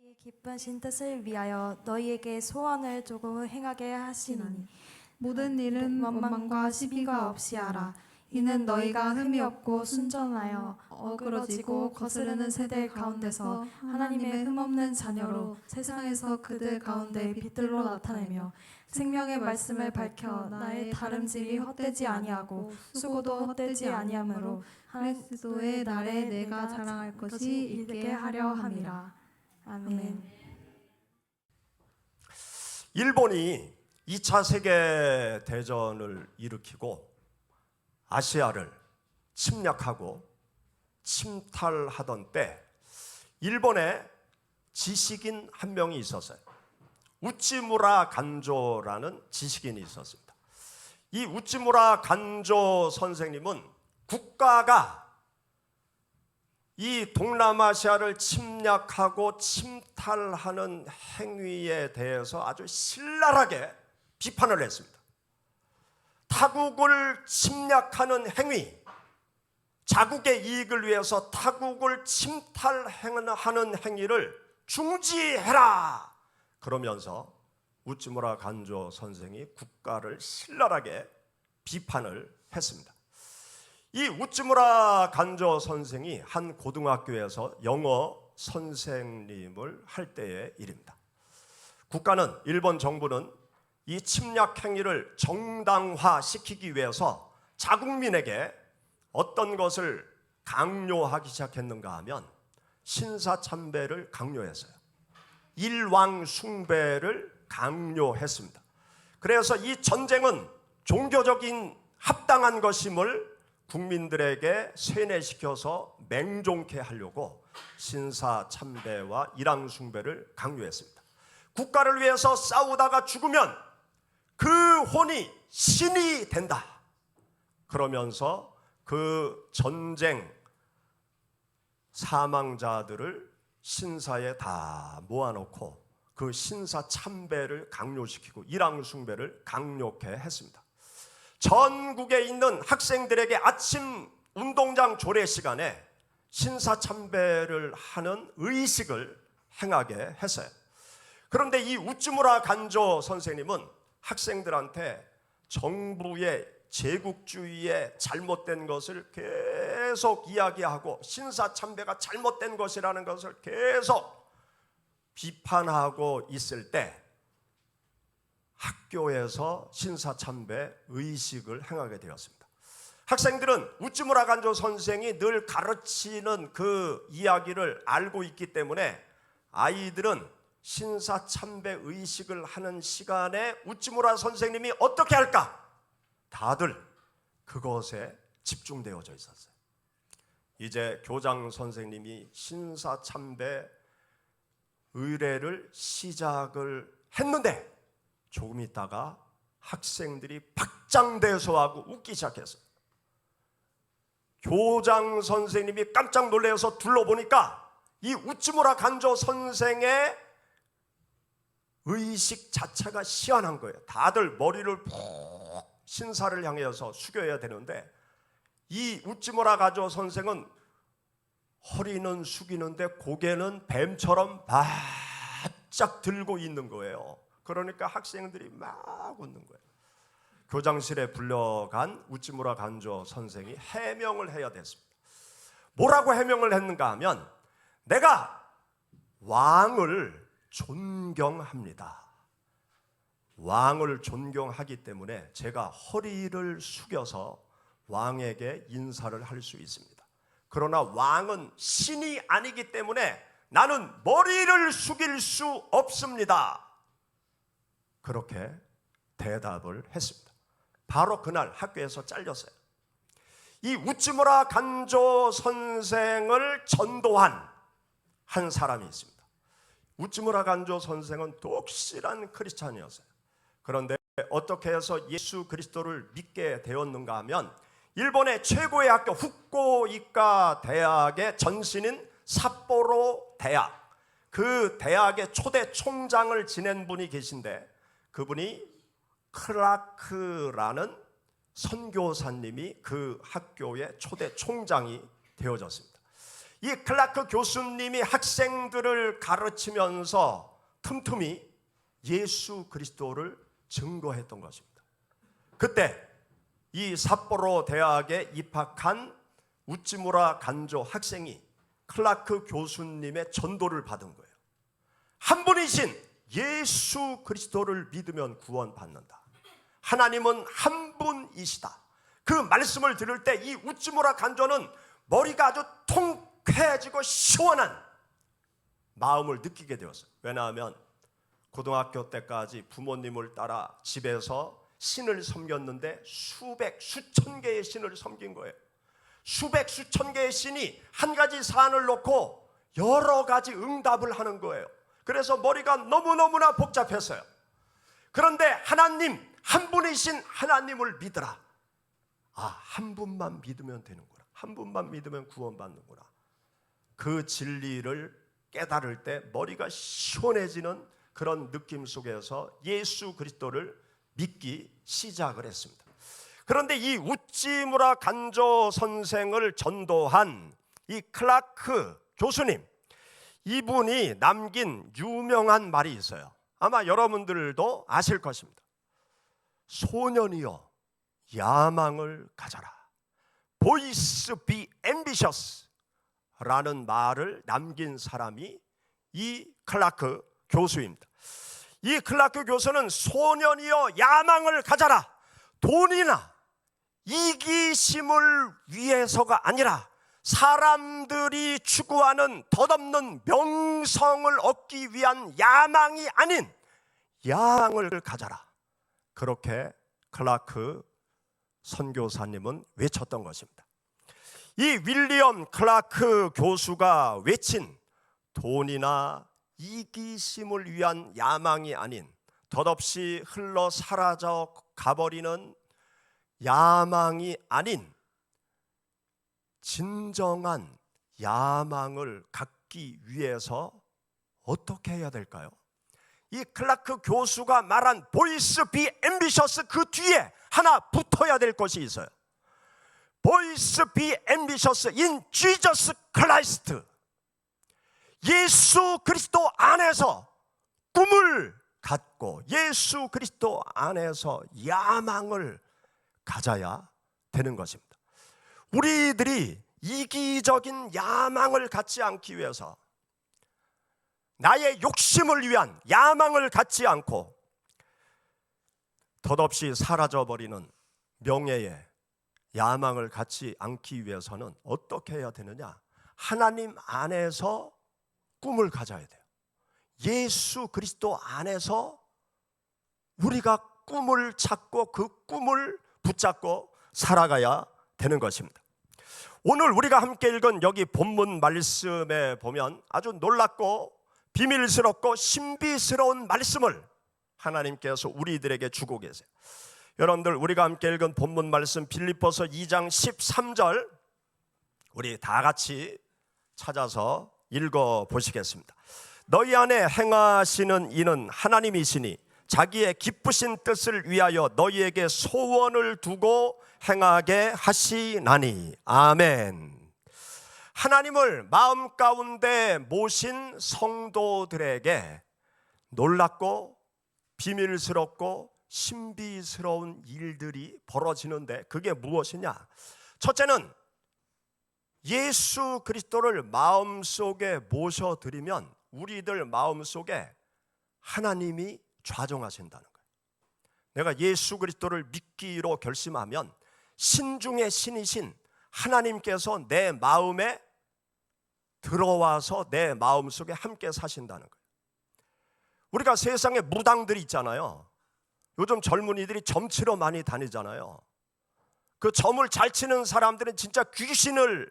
너희 기쁘신 뜻을 위하여 너희에게 소원을 조금 행하게 하시나니 모든 일은 원망과 시비가 없이 하라. 이는 너희가 흠이 없고 순전하여 어그러지고 거스르는 세대 가운데서 하나님의 흠없는 자녀로 세상에서 그들 가운데 빛들로 나타내며 생명의 말씀을 밝혀 나의 다름질이 헛되지 아니하고 수고도 헛되지 아니하므로 그리스도의 날에 내가 자랑할 것이 있게 하려 함이라. 아멘. 일본이 2차 세계대전을 일으키고 아시아를 침략하고 침탈하던 때 일본에 지식인 한 명이 있었어요. 우찌무라 간조라는 지식인이 있었습니다. 이 우찌무라 간조 선생님은 국가가 이 동남아시아를 침략하고 침탈하는 행위에 대해서 아주 신랄하게 비판을 했습니다. 타국을 침략하는 행위, 자국의 이익을 위해서 타국을 침탈하는 행위를 중지해라! 그러면서 우찌무라 간조 선생이 국가를 신랄하게 비판을 했습니다. 이 우찌무라 간조 선생이 한 고등학교에서 영어 선생님을 할 때의 일입니다. 국가는, 일본 정부는 이 침략 행위를 정당화시키기 위해서 자국민에게 어떤 것을 강요하기 시작했는가 하면 신사참배를 강요했어요. 일왕숭배를 강요했습니다. 그래서 이 전쟁은 종교적인 합당한 것임을 국민들에게 세뇌시켜서 맹종케 하려고 신사참배와 일왕숭배를 강요했습니다. 국가를 위해서 싸우다가 죽으면 그 혼이 신이 된다. 그러면서 그 전쟁 사망자들을 신사에 다 모아놓고 그 신사 참배를 강요시키고 일왕숭배를 강요케 했습니다. 전국에 있는 학생들에게 아침 운동장 조례 시간에 신사 참배를 하는 의식을 행하게 했어요. 그런데 이 우찌무라 간조 선생님은 학생들한테 정부의 제국주의의 잘못된 것을 계속 이야기하고 신사참배가 잘못된 것이라는 것을 계속 비판하고 있을 때 학교에서 신사참배 의식을 행하게 되었습니다. 학생들은 우찌무라 간조 선생이 늘 가르치는 그 이야기를 알고 있기 때문에 아이들은 신사참배 의식을 하는 시간에 우찌무라 선생님이 어떻게 할까? 다들 그것에 집중되어져 있었어요. 이제 교장 선생님이 신사참배 의례를 시작을 했는데 조금 있다가 학생들이 박장대소하고 웃기 시작했어요. 교장 선생님이 깜짝 놀라서 둘러보니까 이 우찌무라 간조 선생의 의식 자체가 희한한 거예요. 다들 머리를 푹 신사를 향해서 숙여야 되는데 이 우찌무라 간조 선생은 허리는 숙이는데 고개는 뱀처럼 바짝 들고 있는 거예요. 그러니까 학생들이 막 웃는 거예요. 교장실에 불려간 우찌무라 간조 선생이 해명을 해야 됐습니다. 뭐라고 해명을 했는가 하면 내가 왕을 존경합니다. 왕을 존경하기 때문에 제가 허리를 숙여서 왕에게 인사를 할 수 있습니다. 그러나 왕은 신이 아니기 때문에 나는 머리를 숙일 수 없습니다. 그렇게 대답을 했습니다. 바로 그날 학교에서 잘렸어요. 이 우찌무라 간조 선생을 전도한 한 사람이 있습니다. 우찌무라 간조 선생은 독실한 크리스찬이었어요. 그런데 어떻게 해서 예수 그리스도를 믿게 되었는가 하면 일본의 최고의 학교 후쿠오카 대학의 전신인 삿포로 대학, 그 대학의 초대 총장을 지낸 분이 계신데 그분이 크라크라는 선교사님이 그 학교의 초대 총장이 되어졌습니다. 이 클라크 교수님이 학생들을 가르치면서 틈틈이 예수 그리스도를 증거했던 것입니다. 그때 이 삿포로 대학에 입학한 우찌무라 간조 학생이 클라크 교수님의 전도를 받은 거예요. 한 분이신 예수 그리스도를 믿으면 구원받는다. 하나님은 한 분이시다. 그 말씀을 들을 때 이 우찌무라 간조는 머리가 아주 통쾌해지고 시원한 마음을 느끼게 되었어요. 왜냐하면 고등학교 때까지 부모님을 따라 집에서 신을 섬겼는데 수천 개의 신을 섬긴 거예요. 수천 개의 신이 한 가지 사안을 놓고 여러 가지 응답을 하는 거예요. 그래서 머리가 너무너무나 복잡했어요. 그런데 하나님, 한 분이신 하나님을 믿으라. 한 분만 믿으면 되는구나. 한 분만 믿으면 구원받는구나. 그 진리를 깨달을 때 머리가 시원해지는 그런 느낌 속에서 예수 그리스도를 믿기 시작을 했습니다. 그런데 이 우찌무라 간조 선생을 전도한 이 클라크 교수님, 이분이 남긴 유명한 말이 있어요. 아마 여러분들도 아실 것입니다. 소년이여 야망을 가져라. Boys be ambitious 라는 말을 남긴 사람이 이 클라크 교수입니다. 이 클라크 교수는 소년이여 야망을 가져라. 돈이나 이기심을 위해서가 아니라 사람들이 추구하는 덧없는 명성을 얻기 위한 야망이 아닌 야망을 가져라. 그렇게 클라크 선교사님은 외쳤던 것입니다. 이 윌리엄 클라크 교수가 외친 돈이나 이기심을 위한 야망이 아닌 덧없이 흘러 사라져 가버리는 야망이 아닌 진정한 야망을 갖기 위해서 어떻게 해야 될까요? 이 클라크 교수가 말한 보이스 비 앰비셔스 그 뒤에 하나 붙어야 될 것이 있어요. 보이스 비 앰비셔스 인 지저스 크라이스트. 예수 그리스도 안에서 꿈을 갖고 예수 그리스도 안에서 야망을 가져야 되는 것입니다. 우리들이 이기적인 야망을 갖지 않기 위해서 나의 욕심을 위한 야망을 갖지 않고 덧없이 사라져버리는 명예의 야망을 갖지 않기 위해서는 어떻게 해야 되느냐? 하나님 안에서 꿈을 가져야 돼요. 예수 그리스도 안에서 우리가 꿈을 찾고 그 꿈을 붙잡고 살아가야 되는 것입니다. 오늘 우리가 함께 읽은 여기 본문 말씀에 보면 아주 놀랍고 비밀스럽고 신비스러운 말씀을 하나님께서 우리들에게 주고 계세요. 여러분들, 우리가 함께 읽은 본문 말씀 빌립보서 2장 13절 우리 다 같이 찾아서 읽어 보시겠습니다. 너희 안에 행하시는 이는 하나님이시니 자기의 기쁘신 뜻을 위하여 너희에게 소원을 두고 행하게 하시나니. 아멘. 하나님을 마음 가운데 모신 성도들에게 놀랍고 비밀스럽고 신비스러운 일들이 벌어지는데 그게 무엇이냐? 첫째는 예수 그리스도를 마음속에 모셔드리면 우리들 마음속에 하나님이 좌정하신다는 거예요. 내가 예수 그리스도를 믿기로 결심하면 신 중에 신이신 하나님께서 내 마음에 들어와서 내 마음속에 함께 사신다는 거예요. 우리가 세상에 무당들이 있잖아요. 요즘 젊은이들이 점치러 많이 다니잖아요. 그 점을 잘 치는 사람들은 진짜 귀신을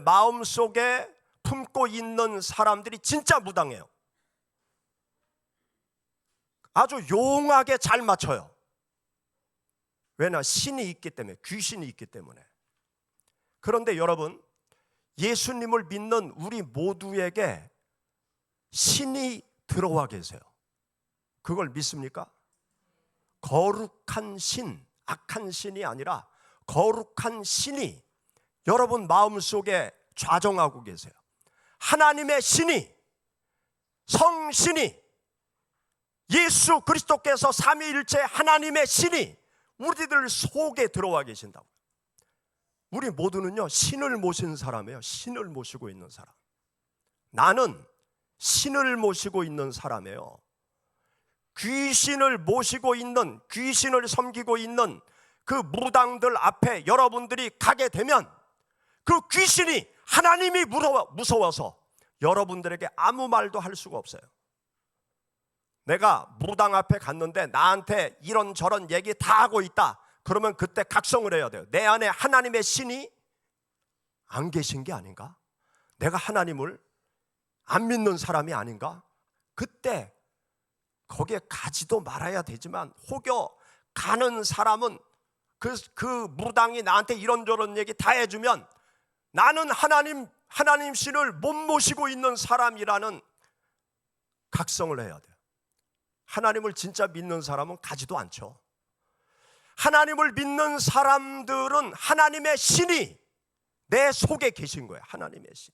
마음속에 품고 있는 사람들이 진짜 무당해요. 아주 용하게 잘 맞춰요. 왜냐? 신이 있기 때문에, 귀신이 있기 때문에. 그런데 여러분, 예수님을 믿는 우리 모두에게 신이 들어와 계세요. 그걸 믿습니까? 거룩한 신, 악한 신이 아니라 거룩한 신이 여러분 마음속에 좌정하고 계세요. 하나님의 신이, 성신이, 예수 그리스도께서 삼위일체 하나님의 신이 우리들 속에 들어와 계신다고. 우리 모두는요, 신을 모신 사람이에요. 신을 모시고 있는 사람. 나는 신을 모시고 있는 사람이에요. 귀신을 모시고 있는, 귀신을 섬기고 있는 그 무당들 앞에 여러분들이 가게 되면 그 귀신이 하나님이 무서워서 여러분들에게 아무 말도 할 수가 없어요. 내가 무당 앞에 갔는데 나한테 이런저런 얘기 다 하고 있다. 그러면 그때 각성을 해야 돼요. 내 안에 하나님의 신이 안 계신 게 아닌가? 내가 하나님을 안 믿는 사람이 아닌가? 그때 거기에 가지도 말아야 되지만 혹여 가는 사람은 그 무당이 나한테 이런저런 얘기 다 해주면 나는 하나님 신을 못 모시고 있는 사람이라는 각성을 해야 돼요. 하나님을 진짜 믿는 사람은 가지도 않죠. 하나님을 믿는 사람들은 하나님의 신이 내 속에 계신 거예요. 하나님의 신.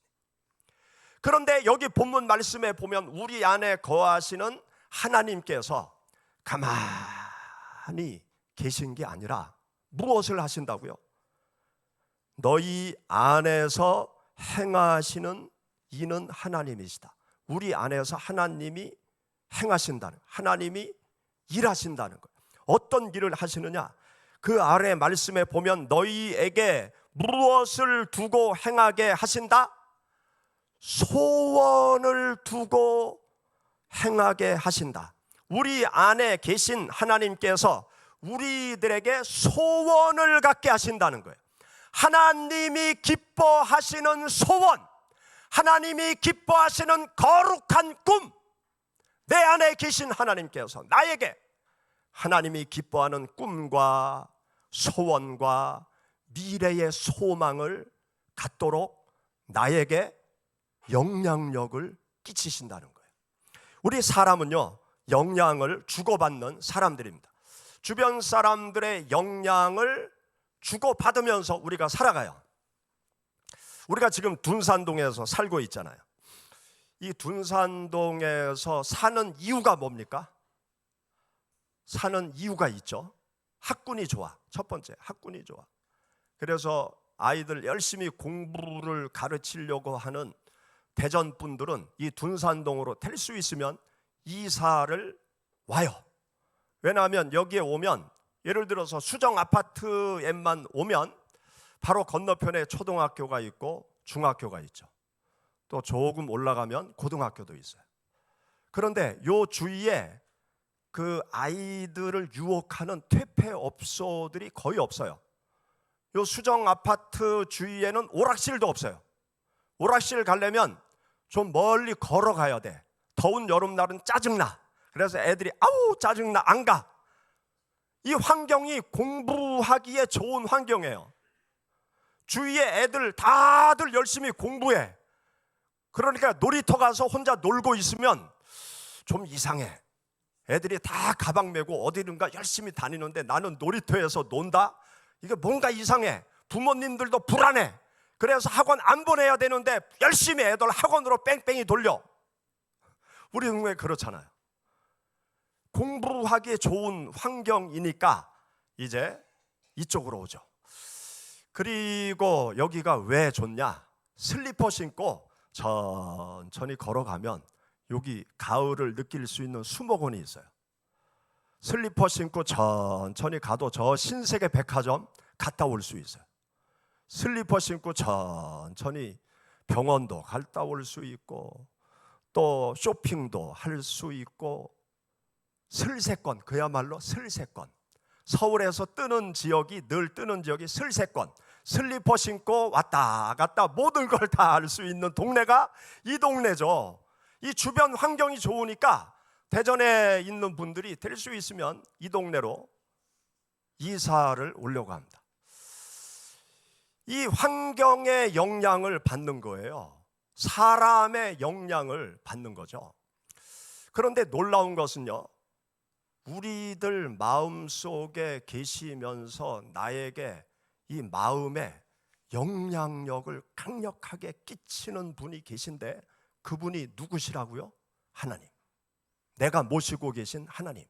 그런데 여기 본문 말씀에 보면 우리 안에 거하시는 하나님께서 가만히 계신 게 아니라 무엇을 하신다고요? 너희 안에서 행하시는 이는 하나님이시다. 우리 안에서 하나님이 행하신다는, 하나님이 일하신다는 거예요. 어떤 일을 하시느냐? 그 아래 말씀에 보면 너희에게 무엇을 두고 행하게 하신다? 소원을 두고 행하게 하신다. 우리 안에 계신 하나님께서 우리들에게 소원을 갖게 하신다는 거예요. 하나님이 기뻐하시는 소원, 하나님이 기뻐하시는 거룩한 꿈, 내 안에 계신 하나님께서 나에게 하나님이 기뻐하는 꿈과 소원과 미래의 소망을 갖도록 나에게 영향력을 끼치신다는 거예요. 우리 사람은요, 영향을 주고받는 사람들입니다. 주변 사람들의 영향을 주고받으면서 우리가 살아가요. 우리가 지금 둔산동에서 살고 있잖아요. 이 둔산동에서 사는 이유가 뭡니까? 사는 이유가 있죠. 학군이 좋아. 첫 번째, 학군이 좋아. 그래서 아이들 열심히 공부를 가르치려고 하는 대전 분들은 이 둔산동으로 될 수 있으면 이사를 와요. 왜냐하면 여기에 오면, 예를 들어서 수정 아파트에만 오면 바로 건너편에 초등학교가 있고 중학교가 있죠. 또 조금 올라가면 고등학교도 있어요. 그런데 요 주위에 그 아이들을 유혹하는 퇴폐업소들이 거의 없어요. 요 수정 아파트 주위에는 오락실도 없어요. 오락실 가려면 좀 멀리 걸어가야 돼. 더운 여름날은 짜증나. 그래서 애들이 아우 짜증나 안 가. 이 환경이 공부하기에 좋은 환경이에요. 주위에 애들 다들 열심히 공부해. 그러니까 놀이터 가서 혼자 놀고 있으면 좀 이상해. 애들이 다 가방 메고 어디든가 열심히 다니는데 나는 놀이터에서 논다? 이게 뭔가 이상해. 부모님들도 불안해. 그래서 학원 안 보내야 되는데 열심히 애들 학원으로 뺑뺑이 돌려. 우리 동네 그렇잖아요. 공부하기에 좋은 환경이니까 이제 이쪽으로 오죠. 그리고 여기가 왜 좋냐? 슬리퍼 신고 천천히 걸어가면 여기 가을을 느낄 수 있는 수목원이 있어요. 슬리퍼 신고 천천히 가도 저 신세계 백화점 갔다 올 수 있어요. 슬리퍼 신고 천천히 병원도 갔다 올 수 있고 또 쇼핑도 할 수 있고 슬세권, 그야말로 슬세권. 서울에서 뜨는 지역이, 늘 뜨는 지역이 슬세권. 슬리퍼 신고 왔다 갔다 모든 걸 다 할 수 있는 동네가 이 동네죠. 이 주변 환경이 좋으니까 대전에 있는 분들이 될 수 있으면 이 동네로 이사를 오려고 합니다. 이 환경의 영향을 받는 거예요. 사람의 영향을 받는 거죠. 그런데 놀라운 것은요, 우리들 마음속에 계시면서 나에게 이 마음에 영향력을 강력하게 끼치는 분이 계신데 그분이 누구시라고요? 하나님. 내가 모시고 계신 하나님.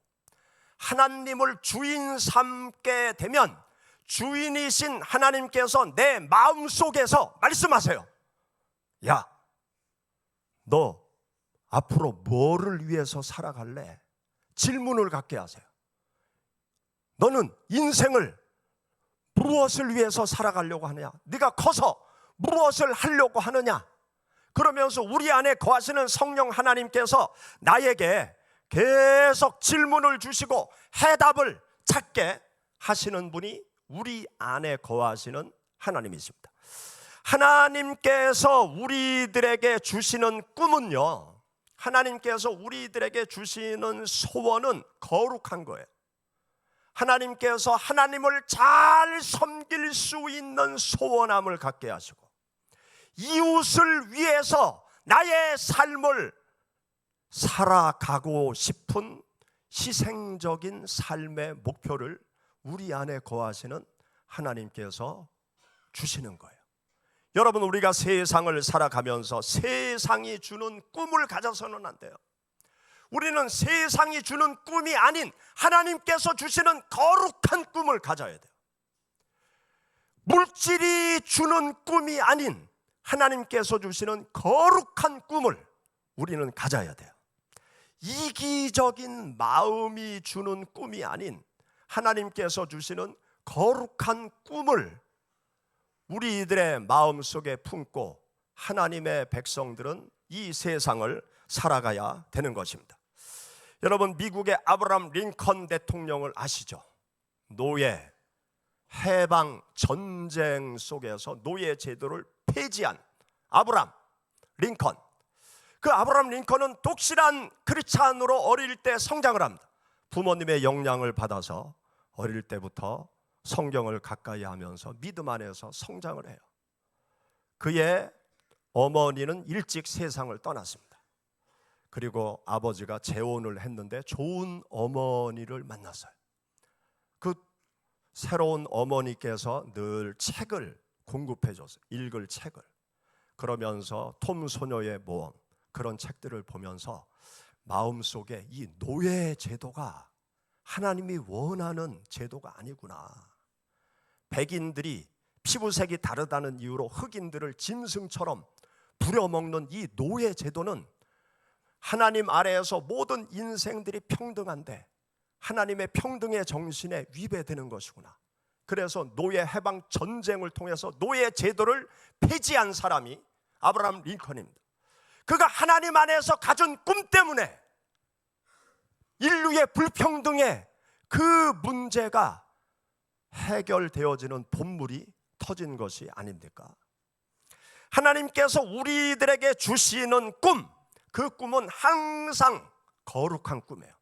하나님을 주인 삼게 되면 주인이신 하나님께서 내 마음속에서 말씀하세요. 야, 너 앞으로 뭐를 위해서 살아갈래? 질문을 갖게 하세요. 너는 인생을 무엇을 위해서 살아가려고 하느냐? 네가 커서 무엇을 하려고 하느냐? 그러면서 우리 안에 거하시는 성령 하나님께서 나에게 계속 질문을 주시고 해답을 찾게 하시는 분이 우리 안에 거하시는 하나님이십니다. 하나님께서 우리들에게 주시는 꿈은요, 하나님께서 우리들에게 주시는 소원은 거룩한 거예요. 하나님께서 하나님을 잘 섬길 수 있는 소원함을 갖게 하시고 이웃을 위해서 나의 삶을 살아가고 싶은 희생적인 삶의 목표를 우리 안에 거하시는 하나님께서 주시는 거예요. 여러분, 우리가 세상을 살아가면서 세상이 주는 꿈을 가져서는 안 돼요. 우리는 세상이 주는 꿈이 아닌 하나님께서 주시는 거룩한 꿈을 가져야 돼요. 물질이 주는 꿈이 아닌 하나님께서 주시는 거룩한 꿈을 우리는 가져야 돼요. 이기적인 마음이 주는 꿈이 아닌 하나님께서 주시는 거룩한 꿈을 우리들의 마음속에 품고 하나님의 백성들은 이 세상을 살아가야 되는 것입니다. 여러분, 미국의 아브라함 링컨 대통령을 아시죠? 노예, 해방 전쟁 속에서 노예 제도를 폐지한 아브라함 링컨. 그 아브라함 링컨은 독실한 크리스찬으로 어릴 때 성장을 합니다. 부모님의 영향을 받아서 어릴 때부터 성경을 가까이 하면서 믿음 안에서 성장을 해요. 그의 어머니는 일찍 세상을 떠났습니다. 그리고 아버지가 재혼을 했는데 좋은 어머니를 만났어요. 그 새로운 어머니께서 늘 책을 공급해 줬어요. 읽을 책을. 그러면서 톰 소녀의 모험, 그런 책들을 보면서 마음속에 이 노예 제도가 하나님이 원하는 제도가 아니구나. 백인들이 피부색이 다르다는 이유로 흑인들을 짐승처럼 부려먹는 이 노예 제도는 하나님 아래에서 모든 인생들이 평등한데 하나님의 평등의 정신에 위배되는 것이구나. 그래서 노예 해방 전쟁을 통해서 노예 제도를 폐지한 사람이 아브라함 링컨입니다. 그가 하나님 안에서 가진 꿈 때문에 인류의 불평등의 그 문제가 해결되어지는 본물이 터진 것이 아닙니까? 하나님께서 우리들에게 주시는 꿈, 그 꿈은 항상 거룩한 꿈이에요.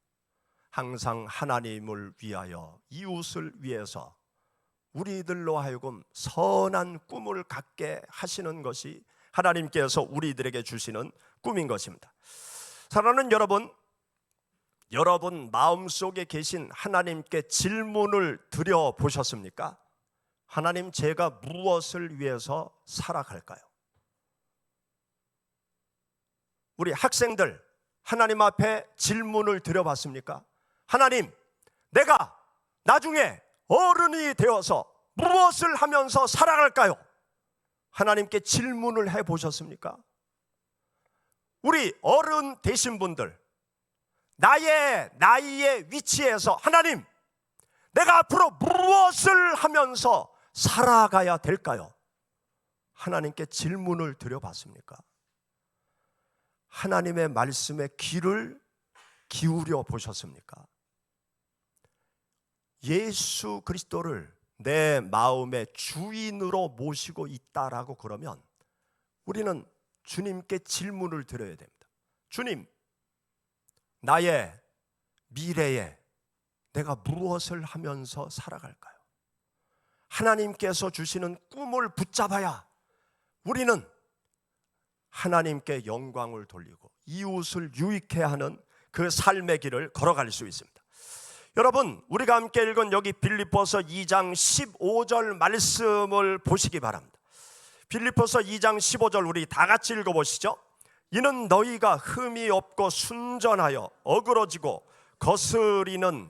항상 하나님을 위하여, 이웃을 위해서 우리들로 하여금 선한 꿈을 갖게 하시는 것이 하나님께서 우리들에게 주시는 꿈인 것입니다. 사랑하는 여러분, 여러분 마음속에 계신 하나님께 질문을 드려보셨습니까? 하나님, 제가 무엇을 위해서 살아갈까요? 우리 학생들 하나님 앞에 질문을 드려봤습니까? 하나님, 내가 나중에 어른이 되어서 무엇을 하면서 살아갈까요? 하나님께 질문을 해보셨습니까? 우리 어른 되신 분들, 나의 나이의 위치에서 하나님, 내가 앞으로 무엇을 하면서 살아가야 될까요? 하나님께 질문을 드려봤습니까? 하나님의 말씀에 귀를 기울여 보셨습니까? 예수 그리스도를 내 마음의 주인으로 모시고 있다라고 그러면 우리는 주님께 질문을 드려야 됩니다. 주님, 나의 미래에 내가 무엇을 하면서 살아갈까요? 하나님께서 주시는 꿈을 붙잡아야 우리는 하나님께 영광을 돌리고 이웃을 유익해 하는 그 삶의 길을 걸어갈 수 있습니다. 여러분, 우리가 함께 읽은 여기 빌립보서 2장 15절 말씀을 보시기 바랍니다. 빌립보서 2장 15절 우리 다 같이 읽어보시죠. 이는 너희가 흠이 없고 순전하여 어그러지고 거스리는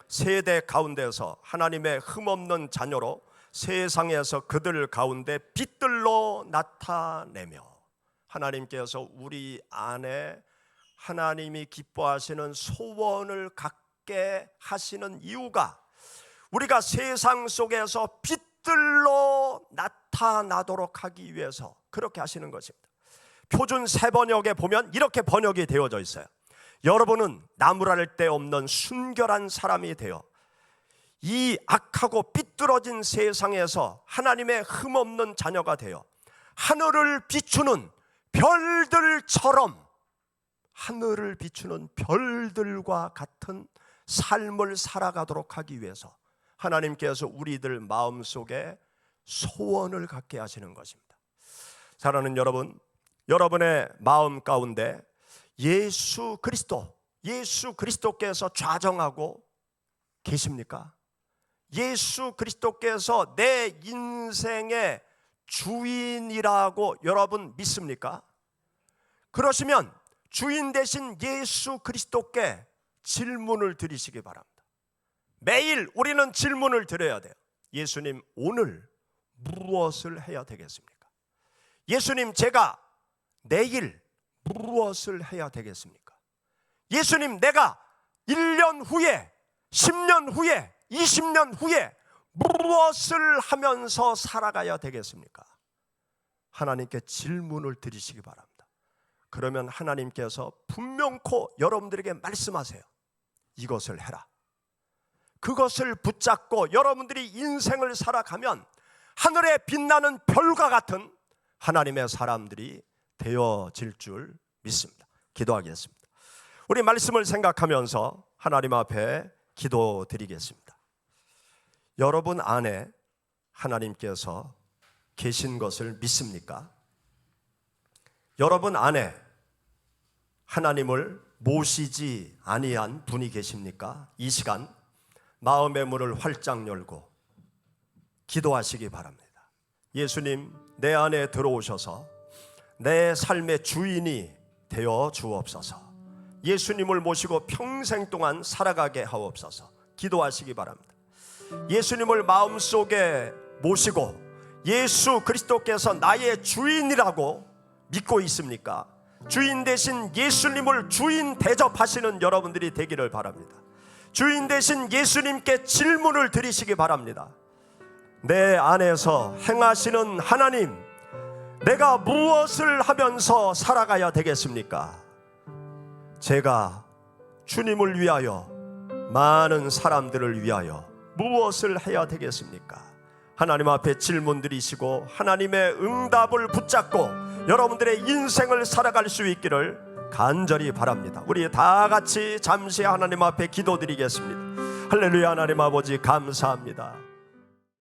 세대 가운데서 하나님의 흠없는 자녀로 세상에서 그들 가운데 빛들로 나타내며, 하나님께서 우리 안에 하나님이 기뻐하시는 소원을 갖게 하시는 이유가 우리가 세상 속에서 빛들로 나타나도록 하기 위해서 그렇게 하시는 것입니다. 표준 새번역에 보면 이렇게 번역이 되어져 있어요. 여러분은 나무랄 데 없는 순결한 사람이 되어 이 악하고 삐뚤어진 세상에서 하나님의 흠없는 자녀가 되어 하늘을 비추는 별들처럼, 하늘을 비추는 별들과 같은 삶을 살아가도록 하기 위해서 하나님께서 우리들 마음속에 소원을 갖게 하시는 것입니다. 사랑하는 여러분, 여러분의 마음 가운데 예수 그리스도께서 좌정하고 계십니까? 예수 그리스도께서 내 인생의 주인이라고 여러분 믿습니까? 그러시면 주인 되신 예수 그리스도께 질문을 드리시기 바랍니다. 매일 우리는 질문을 드려야 돼요. 예수님, 오늘 무엇을 해야 되겠습니까? 예수님, 제가 내일 무엇을 해야 되겠습니까? 예수님, 내가 1년 후에, 10년 후에, 20년 후에 무엇을 하면서 살아가야 되겠습니까? 하나님께 질문을 드리시기 바랍니다. 그러면 하나님께서 분명코 여러분들에게 말씀하세요. 이것을 해라. 그것을 붙잡고 여러분들이 인생을 살아가면 하늘에 빛나는 별과 같은 하나님의 사람들이 되어질 줄 믿습니다. 기도하겠습니다. 우리 말씀을 생각하면서 하나님 앞에 기도드리겠습니다. 여러분 안에 하나님께서 계신 것을 믿습니까? 여러분 안에 하나님을 모시지 아니한 분이 계십니까? 이 시간 마음의 문을 활짝 열고 기도하시기 바랍니다. 예수님, 내 안에 들어오셔서 내 삶의 주인이 되어 주옵소서. 예수님을 모시고 평생 동안 살아가게 하옵소서. 기도하시기 바랍니다. 예수님을 마음속에 모시고 예수 그리스도께서 나의 주인이라고 믿고 있습니까? 주인 되신 예수님을 주인 대접하시는 여러분들이 되기를 바랍니다. 주인 되신 예수님께 질문을 드리시기 바랍니다. 내 안에서 행하시는 하나님, 내가 무엇을 하면서 살아가야 되겠습니까? 제가 주님을 위하여, 많은 사람들을 위하여 무엇을 해야 되겠습니까? 하나님 앞에 질문 드리시고 하나님의 응답을 붙잡고 여러분들의 인생을 살아갈 수 있기를 간절히 바랍니다. 우리 다 같이 잠시 하나님 앞에 기도드리겠습니다. 할렐루야. 하나님 아버지 감사합니다.